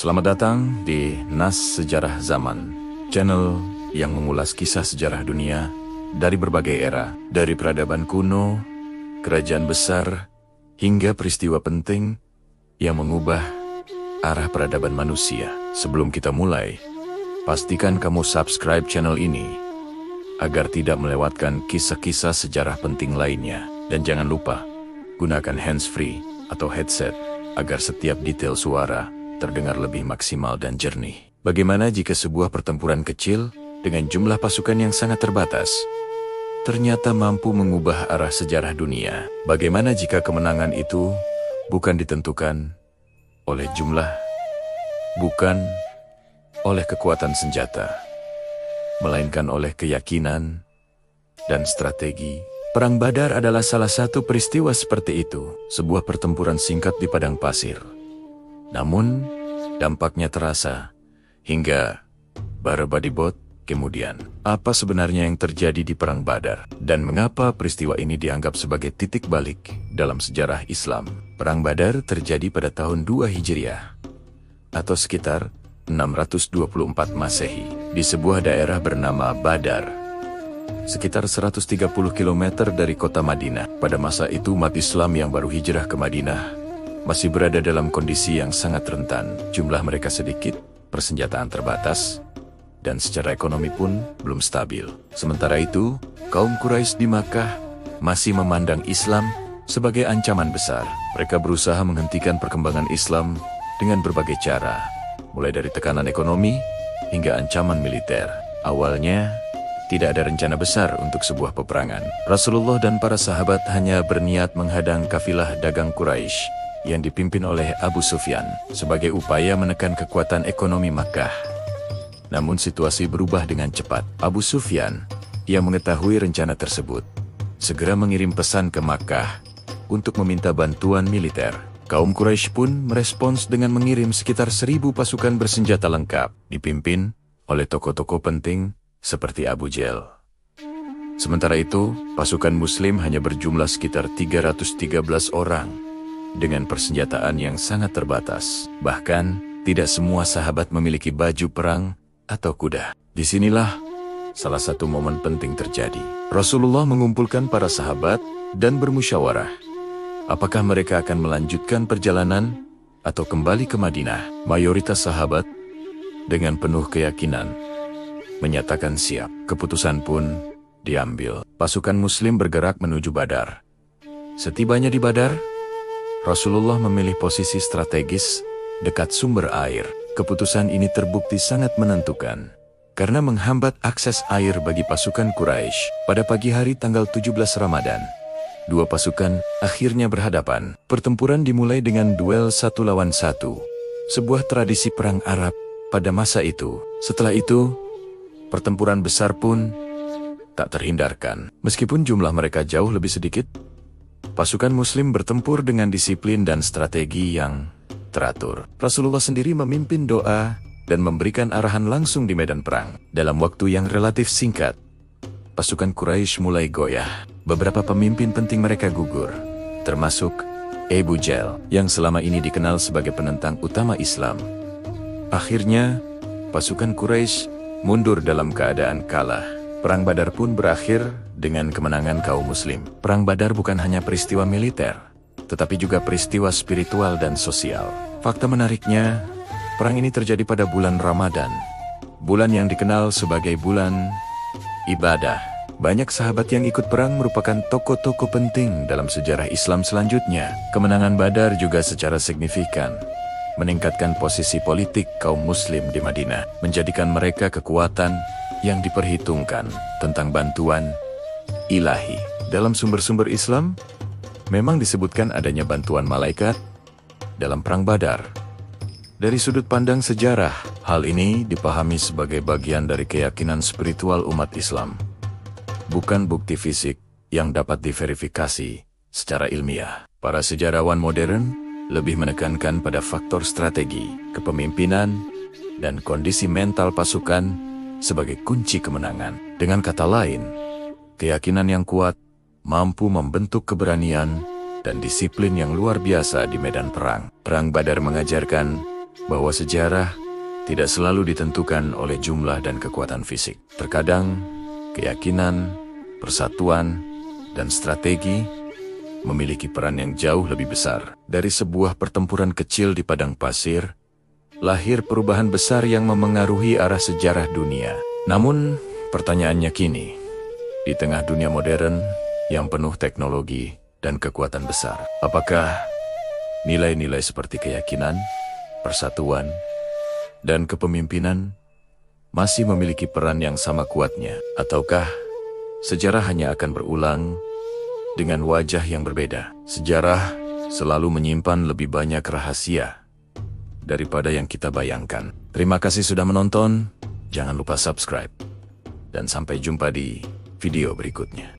Selamat datang di Nas Sejarah Zaman, channel yang mengulas kisah sejarah dunia dari berbagai era, dari peradaban kuno, kerajaan besar, hingga peristiwa penting yang mengubah arah peradaban manusia. Sebelum kita mulai, pastikan kamu subscribe channel ini agar tidak melewatkan kisah-kisah sejarah penting lainnya. Dan jangan lupa, gunakan hands-free atau headset agar setiap detail suara terdengar lebih maksimal dan jernih. Bagaimana jika sebuah pertempuran kecil dengan jumlah pasukan yang sangat terbatas ternyata mampu mengubah arah sejarah dunia? Bagaimana jika kemenangan itu bukan ditentukan oleh jumlah, bukan oleh kekuatan senjata, melainkan oleh keyakinan dan strategi? Perang Badar adalah salah satu peristiwa seperti itu, sebuah pertempuran singkat di padang pasir. Namun, dampaknya terasa hingga berabad kemudian. Apa sebenarnya yang terjadi di Perang Badar? Dan mengapa peristiwa ini dianggap sebagai titik balik dalam sejarah Islam? Perang Badar terjadi pada tahun 2 Hijriah, atau sekitar 624 Masehi, di sebuah daerah bernama Badar, sekitar 130 km dari kota Madinah. Pada masa itu umat Islam yang baru hijrah ke Madinah masih berada dalam kondisi yang sangat rentan. Jumlah mereka sedikit, persenjataan terbatas, dan secara ekonomi pun belum stabil. Sementara itu, kaum Quraisy di Makkah masih memandang Islam sebagai ancaman besar. Mereka berusaha menghentikan perkembangan Islam dengan berbagai cara, mulai dari tekanan ekonomi hingga ancaman militer. Awalnya, tidak ada rencana besar untuk sebuah peperangan. Rasulullah dan para sahabat hanya berniat menghadang kafilah dagang Quraisy yang dipimpin oleh Abu Sufyan sebagai upaya menekan kekuatan ekonomi Makkah. Namun situasi berubah dengan cepat. Abu Sufyan yang mengetahui rencana tersebut segera mengirim pesan ke Makkah untuk meminta bantuan militer. Kaum Quraisy pun merespons dengan mengirim sekitar 1.000 pasukan bersenjata lengkap dipimpin oleh tokoh-tokoh penting seperti Abu Jahal. Sementara itu, pasukan Muslim hanya berjumlah sekitar 313 orang dengan persenjataan yang sangat terbatas. Bahkan, tidak semua sahabat memiliki baju perang atau kuda. Disinilah salah satu momen penting terjadi. Rasulullah mengumpulkan para sahabat dan bermusyawarah. Apakah mereka akan melanjutkan perjalanan atau kembali ke Madinah? Mayoritas sahabat dengan penuh keyakinan menyatakan siap. Keputusan pun diambil. Pasukan Muslim bergerak menuju Badar. Setibanya di Badar, Rasulullah memilih posisi strategis dekat sumber air. Keputusan ini terbukti sangat menentukan karena menghambat akses air bagi pasukan Quraisy. Pada pagi hari tanggal 17 Ramadan, dua pasukan akhirnya berhadapan. Pertempuran dimulai dengan duel 1 lawan 1, sebuah tradisi perang Arab pada masa itu. Setelah itu, pertempuran besar pun tak terhindarkan. Meskipun jumlah mereka jauh lebih sedikit, pasukan Muslim bertempur dengan disiplin dan strategi yang teratur. Rasulullah sendiri memimpin doa dan memberikan arahan langsung di medan perang. Dalam waktu yang relatif singkat, pasukan Quraisy mulai goyah. Beberapa pemimpin penting mereka gugur, termasuk Abu Jahal yang selama ini dikenal sebagai penentang utama Islam. Akhirnya, pasukan Quraisy mundur dalam keadaan kalah. Perang Badar pun berakhir dengan kemenangan kaum Muslim. Perang Badar bukan hanya peristiwa militer, tetapi juga peristiwa spiritual dan sosial. Fakta menariknya, perang ini terjadi pada bulan Ramadan, bulan yang dikenal sebagai bulan ibadah. Banyak sahabat yang ikut perang merupakan tokoh-tokoh penting dalam sejarah Islam selanjutnya. Kemenangan Badar juga secara signifikan meningkatkan posisi politik kaum Muslim di Madinah, menjadikan mereka kekuatan yang diperhitungkan. Tentang bantuan ilahi, dalam sumber-sumber Islam memang disebutkan adanya bantuan malaikat dalam Perang Badar. Dari sudut pandang sejarah, hal ini dipahami sebagai bagian dari keyakinan spiritual umat Islam, bukan bukti fisik yang dapat diverifikasi secara ilmiah. Para sejarawan modern lebih menekankan pada faktor strategi, kepemimpinan, dan kondisi mental pasukan sebagai kunci kemenangan. Dengan kata lain, keyakinan yang kuat mampu membentuk keberanian dan disiplin yang luar biasa di medan perang. Perang Badar mengajarkan bahwa sejarah tidak selalu ditentukan oleh jumlah dan kekuatan fisik. Terkadang, keyakinan, persatuan, dan strategi memiliki peran yang jauh lebih besar. Dari sebuah pertempuran kecil di padang pasir, lahir perubahan besar yang memengaruhi arah sejarah dunia. Namun, pertanyaannya kini, di tengah dunia modern yang penuh teknologi dan kekuatan besar, apakah nilai-nilai seperti keyakinan, persatuan, dan kepemimpinan masih memiliki peran yang sama kuatnya? Ataukah sejarah hanya akan berulang dengan wajah yang berbeda? Sejarah selalu menyimpan lebih banyak rahasia daripada yang kita bayangkan. Terima kasih sudah menonton, jangan lupa subscribe, dan sampai jumpa di video berikutnya.